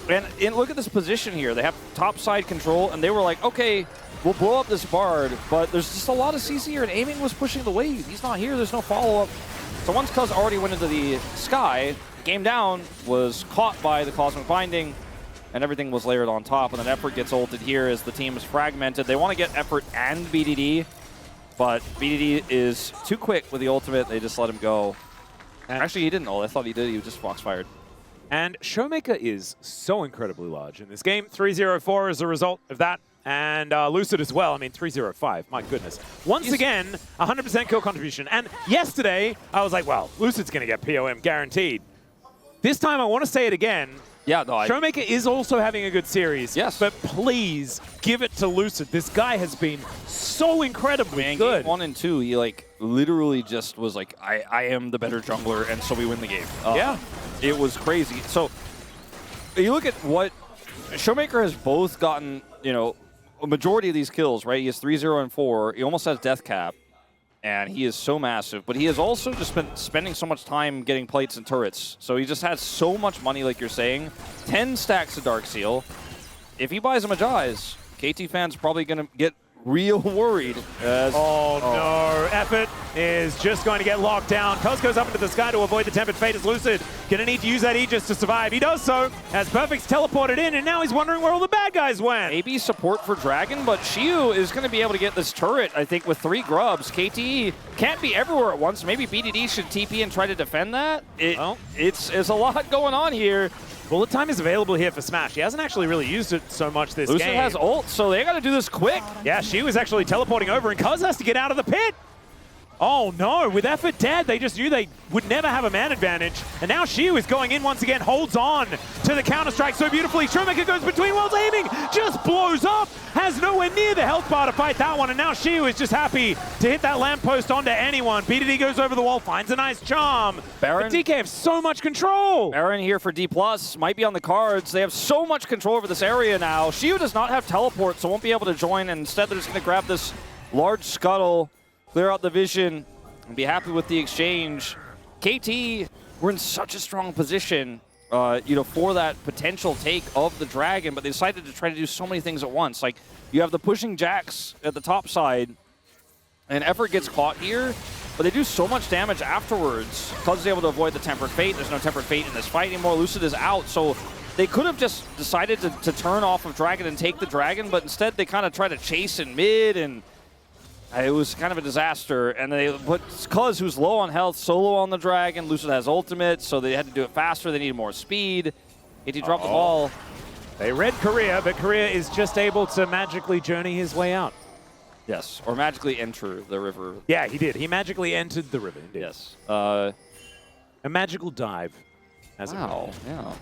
And look at this position here. They have top side control, and they were like, okay, we'll blow up this Bard, but there's just a lot of CC here, and aiming was pushing the wave. He's not here. There's no follow-up. So once Cuz already went into the sky, game down was caught by the Cosmic Binding, and everything was layered on top. And then Effort gets ulted here as the team is fragmented. They want to get Effort and BDD, but BDD is too quick with the ultimate. They just let him go. And actually, he didn't ult. I thought he did. He was just fox-fired. And Showmaker is so incredibly large in this game. 3-0-4 as a result of that. And Lucid as well. I mean, 3-0-5. My goodness. Once again, 100% kill contribution. And yesterday, I was like, well, Lucid's going to get POM guaranteed. This time, I want to say it again. Yeah, no, Showmaker is also having a good series. Yes. But please give it to Lucid. This guy has been so incredibly good. Game 1 and 2, he like literally just was like, I am the better jungler, and so we win the game. Yeah. It was crazy. So you look at what Showmaker has both gotten, you know, a majority of these kills, right? He has 3-0 and 4. He almost has death cap. And he is so massive, but he has also just been spending so much time getting plates and turrets. So he just has so much money, like you're saying. 10 stacks of Dark Seal. If he buys a Majai's, KT fans are probably going to get real worried. No. Effort is just going to get locked down. Cuz goes up into the sky to avoid the Tempered Fate as Lucid going to need to use that Aegis to survive. He does so as Perfect's teleported in, and now he's wondering where all the bad guys went. Maybe support for Dragon, but Xiu is going to be able to get this turret, I think, with 3 grubs. KT can't be everywhere at once. Maybe BDD should TP and try to defend that. It's a lot going on here. Bullet time is available here for Smash. He hasn't actually really used it so much this game. Lucid has ult, so they got to do this quick. Yeah, she was actually teleporting over, and Cuz has to get out of the pit. Oh no, with Effort dead, they just knew they would never have a man advantage. And now Xiu is going in once again, holds on to the counter-strike so beautifully. Showmaker goes between while aiming, just blows up, has nowhere near the health bar to fight that one. And now Xiu is just happy to hit that lamppost onto anyone. BDD goes over the wall, finds a nice charm. Baron, but DK have so much control. Baron here for D+, might be on the cards. They have so much control over this area now. Xiu does not have teleport, so won't be able to join. And instead, they're just going to grab this large scuttle, clear out the vision, and be happy with the exchange. KT, we're in such a strong position, you know, for that potential take of the Dragon, but they decided to try to do so many things at once. Like, you have the pushing Jax at the top side, and Effort gets caught here, but they do so much damage afterwards. Cuz is able to avoid the Tempered Fate. There's no Tempered Fate in this fight anymore. Lucid is out, so they could have just decided to turn off of Dragon and take the Dragon, but instead they kind of try to chase in mid, and it was kind of a disaster. And they put Cuz, who's low on health, solo on the Dragon. Lucid has ultimate, so they had to do it faster. They needed more speed. KT dropped the ball. They read Korea, but Korea is just able to magically journey his way out. Yes, or magically enter the river. Yeah, he did. He magically entered the river, indeed. Yes. A magical dive. As Wow, yeah.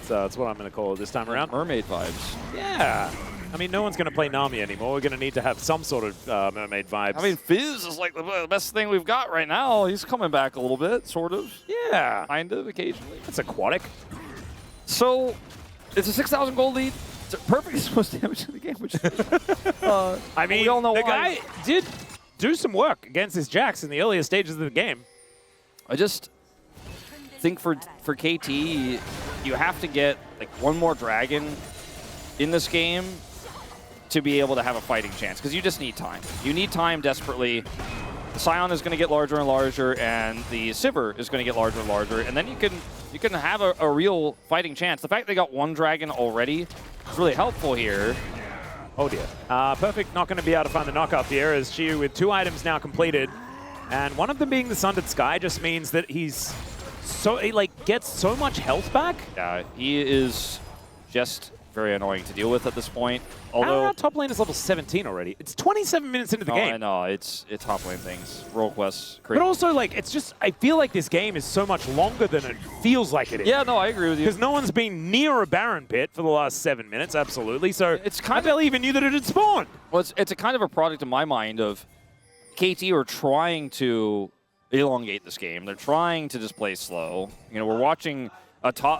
That's what I'm going to call it this time around. Mermaid vibes. Yeah. I mean, no one's going to play Nami anymore. We're going to need to have some sort of mermaid vibes. I mean, Fizz is like the best thing we've got right now. He's coming back a little bit, sort of. Yeah. Kind of, occasionally. It's aquatic. So, it's a 6,000 gold lead. It's perfect as most damage in the game, which I mean, we all know the why. guy did do some work against his Jax in the earlier stages of the game. I just think for KT, you have to get like one more Dragon in this game to be able to have a fighting chance, because you just need time. You need time desperately. the Scion is going to get larger and larger, and the Sivir is going to get larger and larger, and then you can have a real fighting chance. The fact they got one dragon already is really helpful here. Oh dear. Perfect not going to be able to find the knock-up here, as Xiu with 2 items now completed. And one of them being the Sundered Sky just means that he gets so much health back. Yeah, he is just very annoying to deal with at this point. Although our top lane is level 17 already. It's 27 minutes into the game. I know, it's top lane things. Role quests, crazy. But also, like, it's just, I feel like this game is so much longer than it feels like it is. Yeah, no, I agree with you. Because no one's been near a Baron pit for the last 7 minutes, absolutely. So it's kind I barely even knew that it had spawned. Well, it's a kind of a product in my mind of KT are trying to elongate this game. They're trying to just play slow. You know, we're watching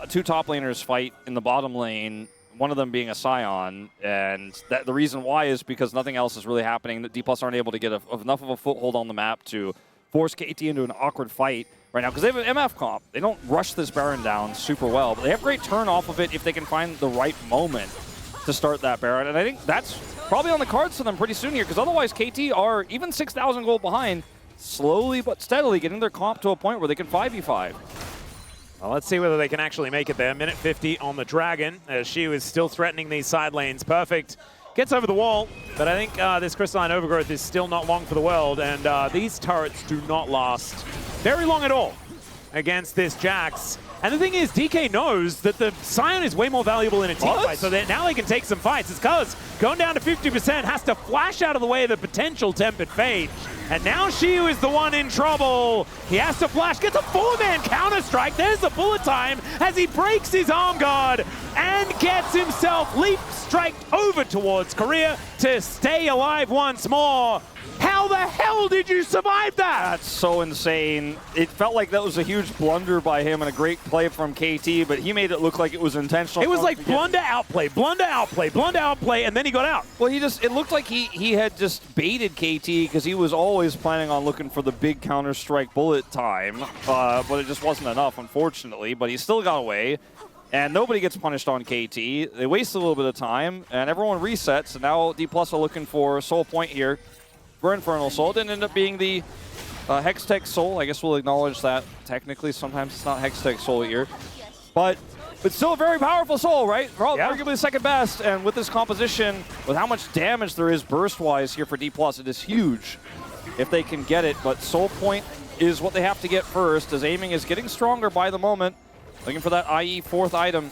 two top laners fight in the bottom lane, one of them being a Scion, and the reason why is because nothing else is really happening. The D+ aren't able to get enough of a foothold on the map to force KT into an awkward fight right now, because they have an MF comp. They don't rush this Baron down super well, but they have great turn off of it if they can find the right moment to start that Baron, and I think that's probably on the cards for them pretty soon here, because otherwise KT are even 6,000 gold behind, slowly but steadily getting their comp to a point where they can 5v5. Well, let's see whether they can actually make it there. Minute 50 on the Dragon, as Xiu is still threatening these side lanes. Perfect. Gets over the wall, but I think this Crystalline Overgrowth is still not long for the world, and these turrets do not last very long at all against this Jax. And the thing is, DK knows that the Scion is way more valuable in a team fight, so that now they can take some fights. It's because going down to 50% has to flash out of the way of the potential Tempered Fate. And now Xiu is the one in trouble. He has to flash, gets a 4-man counter-strike. There's the bullet time as he breaks his arm guard and gets himself leap-striked over towards Korea to stay alive once more. How the hell did you survive that? That's so insane. It felt like that was a huge blunder by him and a great play from KT, but he made it look like it was intentional. It was like blunder, outplay, blunder, outplay, blunder, outplay, and then he got out. Well, it looked like he had just baited KT because he was always planning on looking for the big counter-strike bullet time, but it just wasn't enough, unfortunately. But he still got away, and nobody gets punished on KT. They waste a little bit of time, and everyone resets, and now D+ are looking for Soul Point here for Infernal Soul. It didn't end up being the Hextech Soul. I guess we'll acknowledge that technically. Sometimes it's not Hextech Soul here. But it's still a very powerful Soul, right? Arguably the second best. And with this composition, with how much damage there is burst-wise here for D+, it is huge if they can get it. But Soul Point is what they have to get first, as aiming is getting stronger by the moment. Looking for that IE 4th item.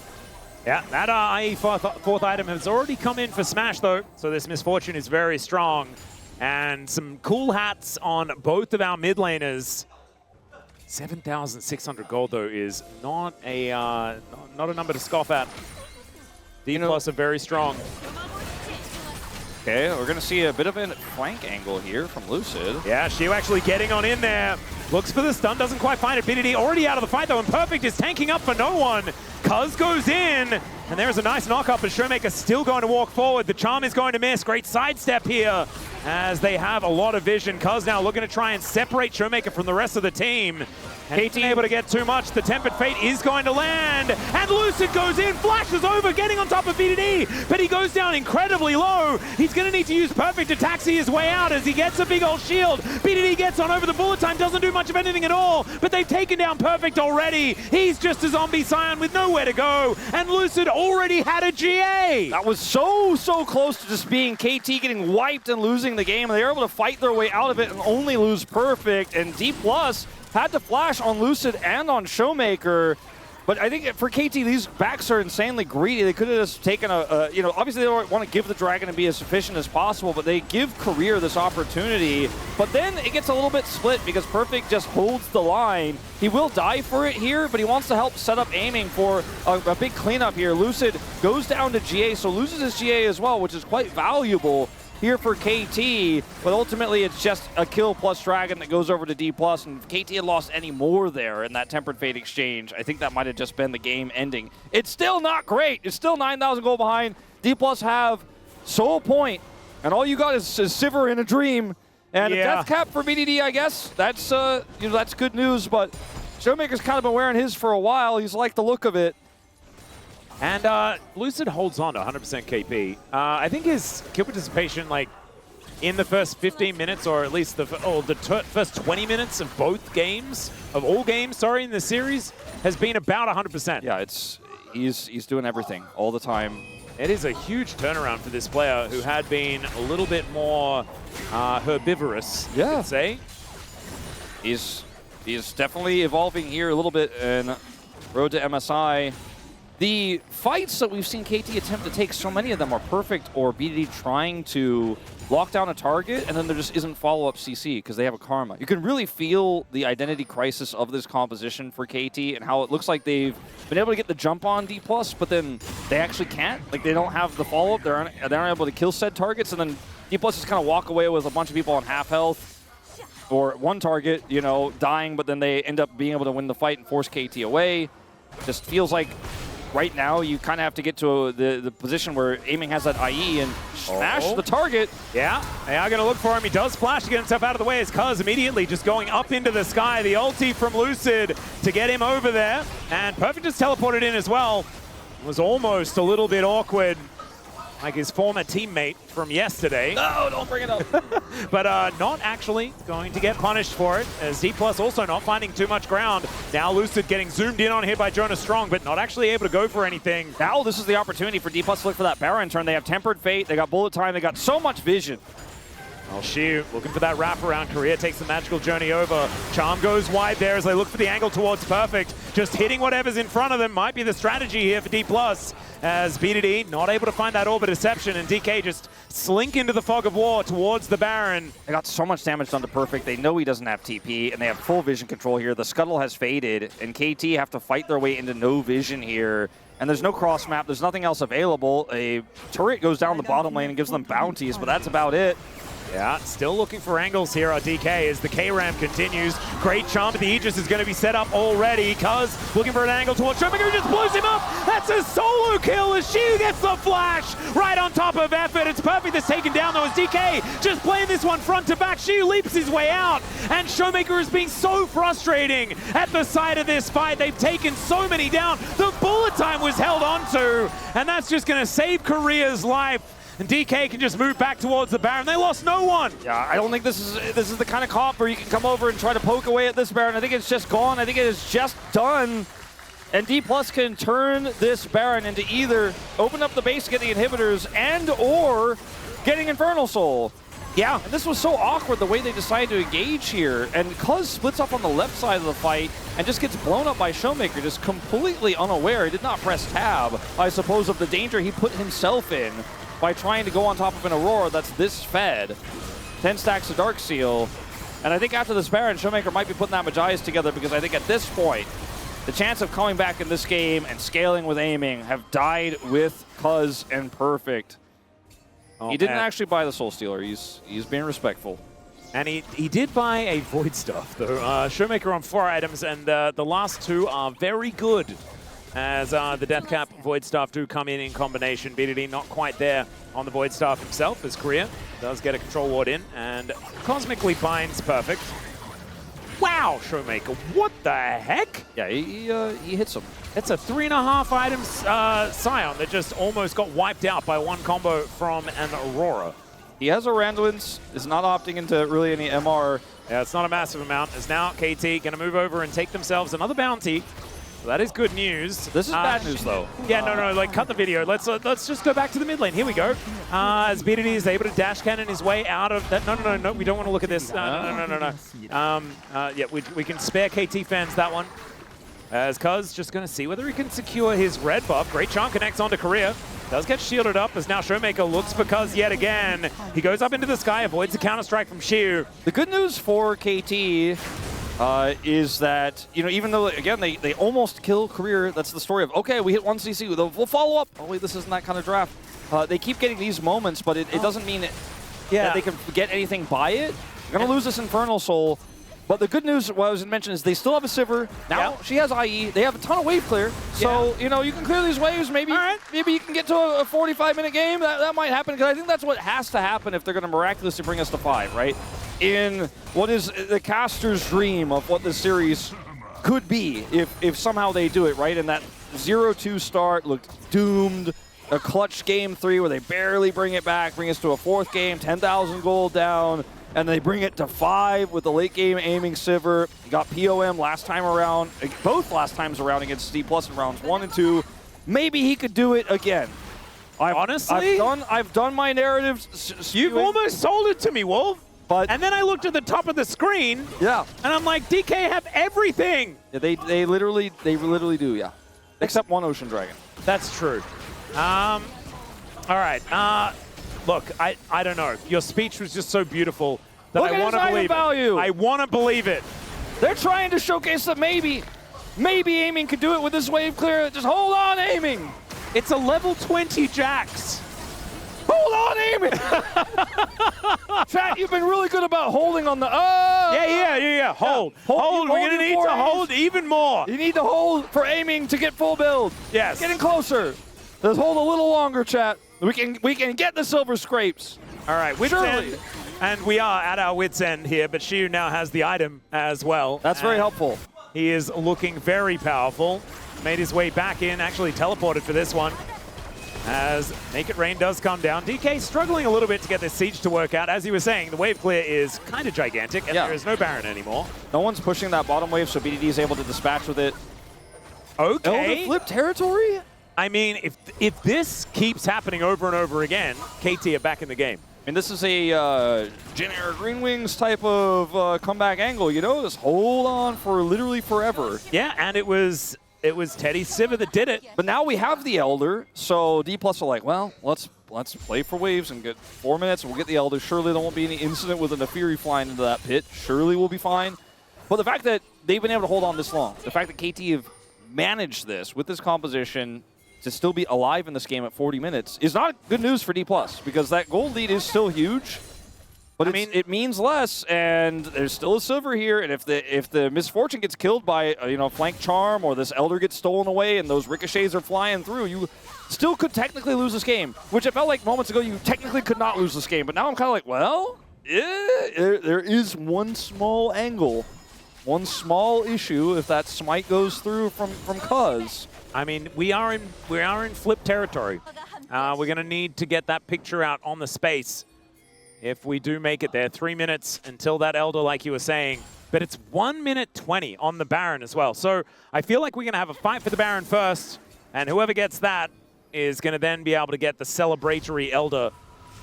Yeah, that IE 4th item has already come in for Smash, though. So this Misfortune is very strong. And some cool hats on both of our mid laners. 7,600 gold, though, is not a number to scoff at. D+ are very strong. Okay, we're going to see a bit of a flank angle here from Lucid. Yeah, Xiu actually getting on in there. Looks for the stun, doesn't quite find it. BDD already out of the fight, though, and Perfect is tanking up for no one. Cuz goes in, and there's a nice knock-up, but Showmaker still going to walk forward. The charm is going to miss. Great sidestep here, as they have a lot of vision. Cuz now looking to try and separate Showmaker from the rest of the team. KT able to get too much. The Tempered Fate is going to land, and Lucid goes in, flashes over, getting on top of BDD, but he goes down incredibly low. He's going to need to use Perfect to taxi his way out as he gets a big old shield. BDD gets on over the bullet time, doesn't do much of anything at all, but they've taken down Perfect already. He's just a zombie Scion with nowhere to go, and Lucid already had a GA. That was so close to just being KT getting wiped and losing the game. They were able to fight their way out of it and only lose Perfect, and D+ had to flash on Lucid and on Showmaker. But I think for KT, these backs are insanely greedy. They could have just taken obviously they don't want to give the Dragon and be as efficient as possible, but they give Career this opportunity. But then it gets a little bit split because Perfect just holds the line. He will die for it here, but he wants to help set up aiming for a big cleanup here. Lucid goes down to GA, so loses his GA as well, which is quite valuable here for KT, but ultimately it's just a kill plus Dragon that goes over to D+, and if KT had lost any more there in that Tempered Fate exchange, I think that might have just been the game ending. It's still not great. It's still 9,000 gold behind. D+ have Soul Point, and all you got is Sivir in a dream, and a death cap for BDD, I guess. That's that's good news, but Showmaker's kind of been wearing his for a while. He's liked the look of it. And Lucid holds on to 100% KP. I think his kill participation, in the first 15 minutes, or at least the first 20 minutes of both games, of all games, sorry, in the series, has been about 100%. Yeah, he's doing everything all the time. It is a huge turnaround for this player who had been a little bit more herbivorous, yeah. I'd say. He's definitely evolving here a little bit in Road to MSI. The fights that we've seen KT attempt to take, so many of them are perfect or BDD trying to lock down a target, and then there just isn't follow-up CC because they have a Karma. You can really feel the identity crisis of this composition for KT and how it looks like they've been able to get the jump on D+, but then they actually can't. Like, they don't have the follow-up. They aren't able to kill said targets, and then D+ just kind of walk away with a bunch of people on half health or one target, you know, dying, but then they end up being able to win the fight and force KT away. Just feels like right now, you kind of have to get to the position where aiming has that IE and smash the target. Yeah, they are going to look for him. He does flash to get himself out of the way as Cuz immediately just going up into the sky. The ulti from Lucid to get him over there. And Perfect just teleported in as well. It was almost a little bit awkward, like his former teammate from yesterday. No, don't bring it up. But not actually going to get punished for it, as D+ also not finding too much ground. Now Lucid getting zoomed in on here by Jonas Strong, but not actually able to go for anything. Now this is the opportunity for D+ to look for that Baron turn. They have Tempered Fate, they got Bullet Time, they got so much vision. Well, Shiu looking for that wraparound. Korea takes the magical journey over. Charm goes wide there as they look for the angle towards Perfect. Just hitting whatever's in front of them might be the strategy here for D+, as BDD not able to find that Orb of Deception, and DK just slink into the fog of war towards the Baron. They got so much damage done to Perfect. They know he doesn't have TP, and they have full vision control here. The Scuttle has faded, and KT have to fight their way into no vision here. And there's no cross map. There's nothing else available. A turret goes down the bottom lane and gives them bounties, but that's about it. Yeah, still looking for angles here on DK as the K-Ram continues. Great Charm, but the Aegis is going to be set up already. Cuz looking for an angle towards Showmaker, who just blows him up. That's a solo kill as Shiu gets the flash right on top of Effort. It's Perfect that's taken down though as DK just playing this one front to back. Shiu leaps his way out, and Showmaker is being so frustrating at the side of this fight. They've taken so many down. The bullet time was held onto, and that's just going to save Korea's life. And DK can just move back towards the Baron. They lost no one. Yeah, I don't think this is the kind of comp where you can come over and try to poke away at this Baron. I think it's just gone. I think it is just done. And D+ can turn this Baron into either open up the base to get the inhibitors and or getting Infernal Soul. Yeah, and this was so awkward the way they decided to engage here. And Cuz splits up on the left side of the fight and just gets blown up by Showmaker, just completely unaware. He did not press tab, I suppose, of the danger he put himself in by trying to go on top of an Aurora that's this fed. 10 stacks of Darkseal. And I think after this Baron, Showmaker might be putting that Magias together, because I think at this point, the chance of coming back in this game and scaling with aiming have died with Cuz and Perfect. He didn't actually buy the Soul Stealer. He's being respectful. And he did buy a Void Staff, though. Showmaker on 4 items, and the last 2 are very good, as the Death Cap Void Staff do come in combination. BDD not quite there on the Void Staff himself, as Korea does get a Control Ward in, and cosmically binds Perfect. Wow, Showmaker, what the heck? Yeah, he hits him. It's a 3.5 items Scion that just almost got wiped out by one combo from an Aurora. He has a Randuin's, is not opting into really any MR. Yeah, it's not a massive amount. As now KT going to move over and take themselves another bounty. So that is good news. This is bad news, though. Yeah, no, like, cut the video. Let's just go back to the mid lane. Here we go. As BDD is able to dash cannon his way out of that. No, we don't want to look at this. No. Yeah, we can spare KT fans that one. As Cuz just going to see whether he can secure his red buff. Great Charm connects onto Korea. Does get shielded up as now Showmaker looks for Cuz yet again. He goes up into the sky, avoids the counter-strike from Shiu. The good news for KT is that, you know, even though, again, they almost kill Career, that's the story of, okay, we hit 1 CC, we'll follow up. Oh, wait, this isn't that kind of draft. They keep getting these moments, but it doesn't mean that they can get anything by it. They're going to lose this Infernal Soul. But the good news, what I was going to mention, is they still have a Sivir. Now she has IE. They have a ton of wave clear. So, you know, you can clear these waves. Maybe maybe you can get to a 45-minute game. That might happen, because I think that's what has to happen if they're going to miraculously bring us to 5, right? In what is the caster's dream of what the series could be if somehow they do it, right? And that 0-2 start looked doomed. a clutch game 3 where they barely bring it back, bring us to a 4th game, 10,000 gold down, and they bring it to 5 with the late game aiming Sivir. Got POM last time around, both last times around against D+ in rounds 1 and 2. Maybe he could do it again. Honestly? I've done my narratives. You've almost sold it to me, Wolf. And then I looked at the top of the screen. Yeah. And I'm like, DK have everything. Yeah, they literally do, yeah. Except one Ocean Dragon. That's true. All right. Look, I don't know. Your speech was just so beautiful that I want to believe it. I want to believe it. They're trying to showcase that maybe aiming could do it with this wave clear. Just hold on, aiming. It's a level 20 Jax. Hold on, aiming. Chat, you've been really good about holding on the. Yeah. Hold. We're going to need to hold even more. You need to hold for aiming to get full build. Yes. Getting closer. Let's hold a little longer, chat. We can get the silver scrapes. All right, wit's end. And we are at our wit's end here, but Shiu now has the item as well. That's very helpful. He is looking very powerful. Made his way back in, actually teleported for this one. As Make It Rain does come down. DK struggling a little bit to get this siege to work out. As he was saying, the wave clear is kind of gigantic, and there is no Baron anymore. No one's pushing that bottom wave, so BDD is able to dispatch with it. Okay. Elder flip territory? I mean, if this keeps happening over and over again, KT are back in the game. I mean, this is a generic Green Wings type of comeback angle, you know? Just hold on for literally forever. Yeah, and it was Teddy Sivir that did it. But now we have the Elder, so D+ are like, well, let's play for waves and get 4 minutes, and we'll get the Elder. Surely there won't be any incident with a Nefiri flying into that pit. Surely we'll be fine. But the fact that they've been able to hold on this long, the fact that KT have managed this with this composition to still be alive in this game at 40 minutes is not good news for D+, because that gold lead is still huge. But it means less, and there's still a Sivir here, and if the Misfortune gets killed by flank charm, or this Elder gets stolen away and those ricochets are flying through, you still could technically lose this game, which it felt like moments ago you technically could not lose this game. But now I'm kind of like, well, there is one small angle, one small issue if that smite goes through from Cuz. I mean, we are in flip territory. We're going to need to get that picture out on the space if we do make it there. 3 minutes until that Elder, like you were saying. But it's 1 minute 20 on the Baron as well. So I feel like we're going to have a fight for the Baron first, and whoever gets that is going to then be able to get the celebratory Elder.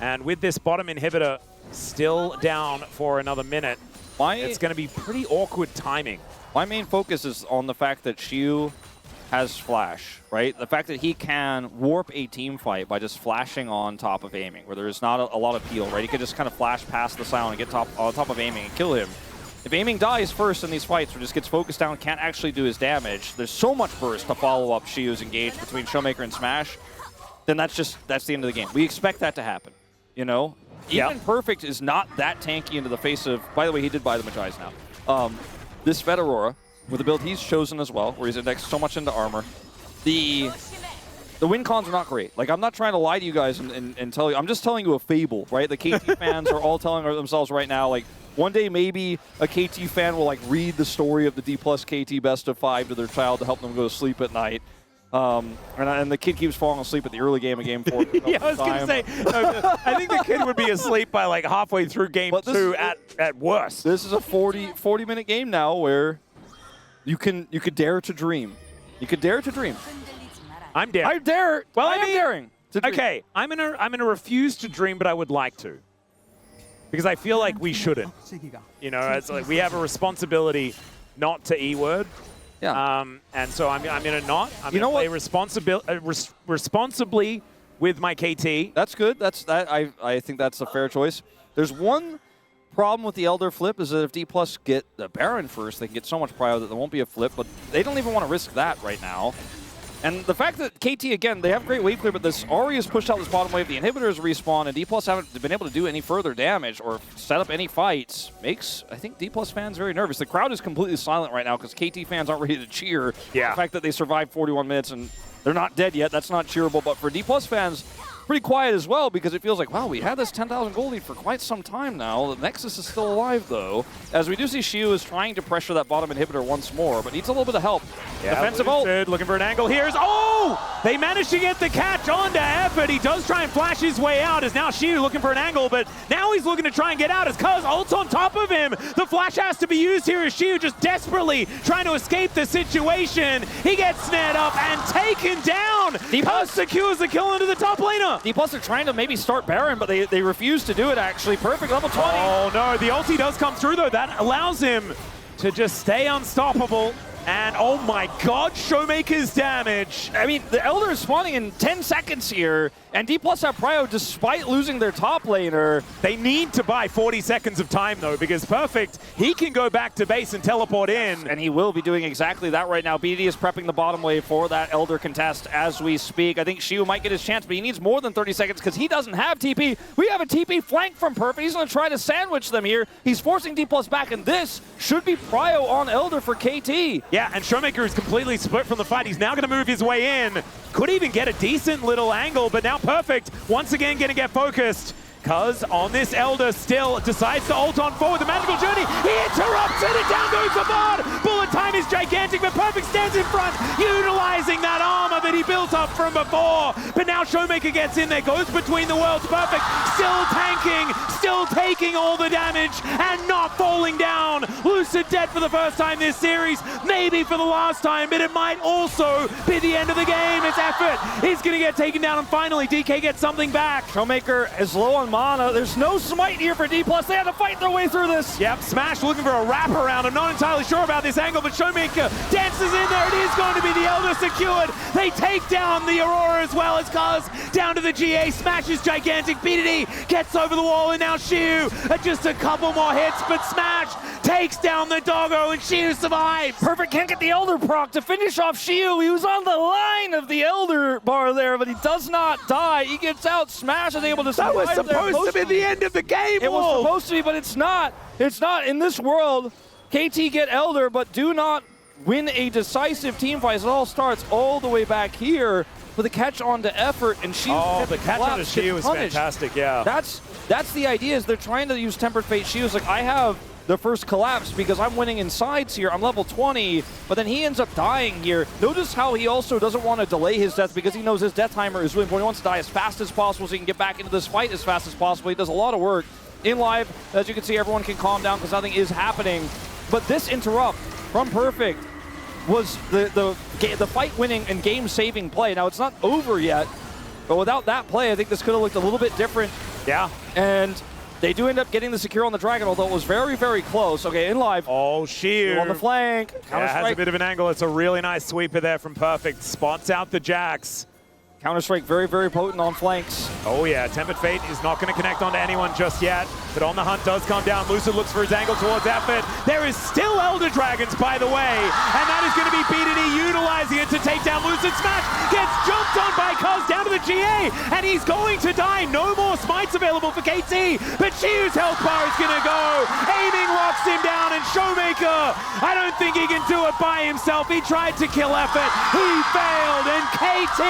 And with this bottom inhibitor still down for another minute, it's going to be pretty awkward timing. My main focus is on the fact that Shiu has flash, right? The fact that he can warp a team fight by just flashing on top of aiming, where there's not a lot of peel, right? He could just kind of flash past the silent and get on top of aiming and kill him. If aiming dies first in these fights or just gets focused down, can't actually do his damage, there's so much burst to follow up Shiu's engage between Showmaker and Smash, then that's the end of the game. We expect that to happen, you know? Even Perfect is not that tanky into the face of, by the way, he did buy the Magi's now. This Fed Aurora, with the build he's chosen as well, where he's indexed so much into armor. The win cons are not great. Like, I'm not trying to lie to you guys and tell you. I'm just telling you a fable, right? The KT fans are all telling themselves right now, like, one day maybe a KT fan will, like, read the story of the D+ KT best of 5 to their child to help them go to sleep at night. And the kid keeps falling asleep at the early game of game 4. Yeah, I was going to say, I think the kid would be asleep by, like, halfway through game 2 at worst. This is a 40-minute game now where you could dare to dream. You could dare to dream. I'm daring. I dare. Well, I am daring to dream. Okay, I'm gonna refuse to dream, but I would like to, because I feel like we shouldn't. You know, it's like we have a responsibility not to E-word. Yeah. And so I'm gonna not. I'm gonna play responsibly with my KT. That's good. I think that's a fair choice. There's one problem with the Elder flip is that if D+ get the Baron first, they can get so much prio that there won't be a flip, but they don't even want to risk that right now. And the fact that KT, again, they have great wave clear, but this Ahri has pushed out this bottom wave, the inhibitors respawn, and D+ haven't been able to do any further damage or set up any fights, makes, I think, D+ fans very nervous. The crowd is completely silent right now because KT fans aren't ready to cheer. Yeah. The fact that they survived 41 minutes and they're not dead yet, that's not cheerable, but for D+ fans, pretty quiet as well, because it feels like, wow, we had this 10,000 gold lead for quite some time now. The Nexus is still alive, though, as we do see Shiu is trying to pressure that bottom inhibitor once more, but needs a little bit of help. Yeah, defensive ult. Looking for an angle. Here's, oh! They managed to get the catch onto Effort. He does try and flash his way out, as now Shiu looking for an angle, but now he's looking to try and get out as Cuz ult's on top of him. The flash has to be used here as Shiu just desperately trying to escape the situation. He gets snared up and taken down. Cuz secures the kill into the top laner. D+ are trying to maybe start Baron, but they refuse to do it, actually. Perfect, level 20. Oh no, the ulti does come through though. That allows him to just stay unstoppable. And oh my god, Showmaker's damage. I mean, the Elder is spawning in 10 seconds here, and D+ have Prio despite losing their top laner. They need to buy 40 seconds of time though, because Perfect, he can go back to base and teleport in. And he will be doing exactly that right now. BD is prepping the bottom wave for that Elder contest as we speak. I think Shiu might get his chance, but he needs more than 30 seconds because he doesn't have TP. We have a TP flank from Perfect. He's going to try to sandwich them here. He's forcing D+ back, and this should be Prio on Elder for KT. Yeah, and Showmaker is completely split from the fight. He's now going to move his way in. Could even get a decent little angle, but now Perfect once again going to get focused. Cuz on this Elder still decides to ult on forward. The magical journey, he interrupts it, and down goes the bard. Bullet time is gigantic, but Perfect stands in front, utilizing that armor that he built up from before. But now Showmaker gets in there, goes between the worlds. Perfect still tanking, still taking all the damage, and not falling down. Lucid dead for the first time this series, maybe for the last time, but it might also be the end of the game. It's Effort. He's going to get taken down, and finally DK gets something back. Showmaker is low on mana. There's no smite here for D+. They had to fight their way through this. Yep, Smash looking for a wraparound. I'm not entirely sure about this angle, but Showmaker dances in there. It is going to be the Elder secured. They take down the Aurora as well as Cuz down to the GA. Smash is gigantic. BDD gets over the wall, and now Shiu just a couple more hits, but Smash takes down the doggo, and Shiu survives. Perfect can't get the Elder proc to finish off Shiu. He was on the line of the Elder bar there, but he does not die. He gets out. Smash is able to survive. That was supposed to be the end of the game. It was supposed to be, but it's not. It's not. In this world, KT get Elder, but do not win a decisive team fight. It all starts all the way back here with a catch on to Effort, and Shiu. Oh, the catch on to Shiu was fantastic, yeah. That's the idea, is they're trying to use Tempered Fate. Shiu's like, I have the first collapse because I'm winning in sides here. I'm level 20, but then he ends up dying here. Notice how he also doesn't want to delay his death because he knows his death timer is really important. He wants to die as fast as possible so he can get back into this fight as fast as possible. He does a lot of work. In live, as you can see, everyone can calm down because nothing is happening. But this interrupt from Perfect was the fight-winning and game-saving play. Now, it's not over yet, but without that play, I think this could have looked a little bit different. Yeah. And they do end up getting the secure on the Dragon, although it was very, very close. Okay, in live. Oh, Shiu on the flank. Yeah, has a bit of an angle. It's a really nice sweeper there from Perfect. Spots out the Jax. Counter-Strike very, very potent on flanks. Oh yeah, Tempered Fate is not going to connect onto anyone just yet, but On the Hunt does come down. Lucid looks for his angle towards Effort. There is still Elder Dragons, by the way, and that is going to be BDD utilizing it to take down Lucid. Smash gets jumped on by Cuz down to the GA, and he's going to die. No more smites available for KT, but Shiu's health bar is going to go. Aiming locks him down, and Showmaker, I don't think he can do it by himself. He tried to kill Effort. He failed, and KT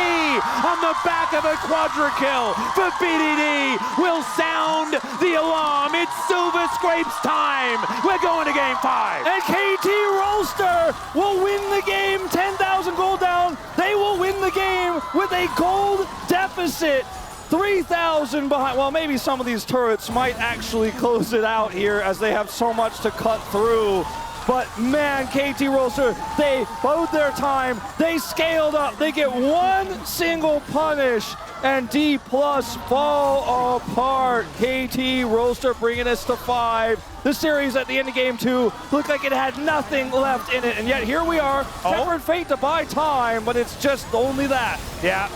on the back of a quadra kill for BDD will sound the alarm. It's Silver Scrapes time. We're going to game 5. And KT Roaster will win the game. 10,000 gold down. They will win the game with a gold deficit. 3,000 behind. Well, maybe some of these turrets might actually close it out here as they have so much to cut through. But man, KT Roaster, they bode their time. They scaled up. They get one single punish, and D+ fall apart. KT Roaster bringing us to 5. The series at the end of game 2 looked like it had nothing left in it, and yet here we are. Tempered Fate to buy time, but it's just only that. Yeah.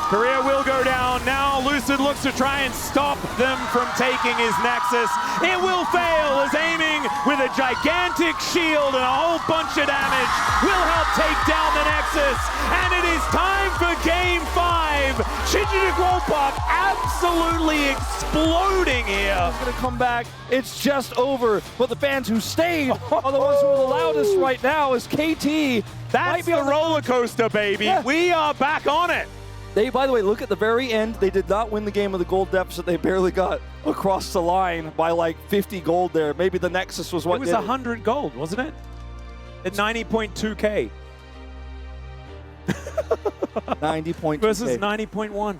Korea will go down. Now Lucid looks to try and stop them from taking his Nexus. It will fail as aiming with a gigantic shield and a whole bunch of damage will help take down the Nexus. And it is time for game 5. Chichitakwopak absolutely exploding here. He's gonna come back. It's just over. But the fans who stayed are the ones who are the loudest right now as KT. That's the roller coaster, baby. Yeah. We are back on it. They, by the way, look at the very end. They did not win the game of the gold deficit. They barely got across the line by like 50 gold there. Maybe the Nexus was what it was did 100 gold, wasn't it? At 90.2k. 90.2K. Versus 90.1.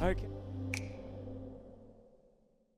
Okay.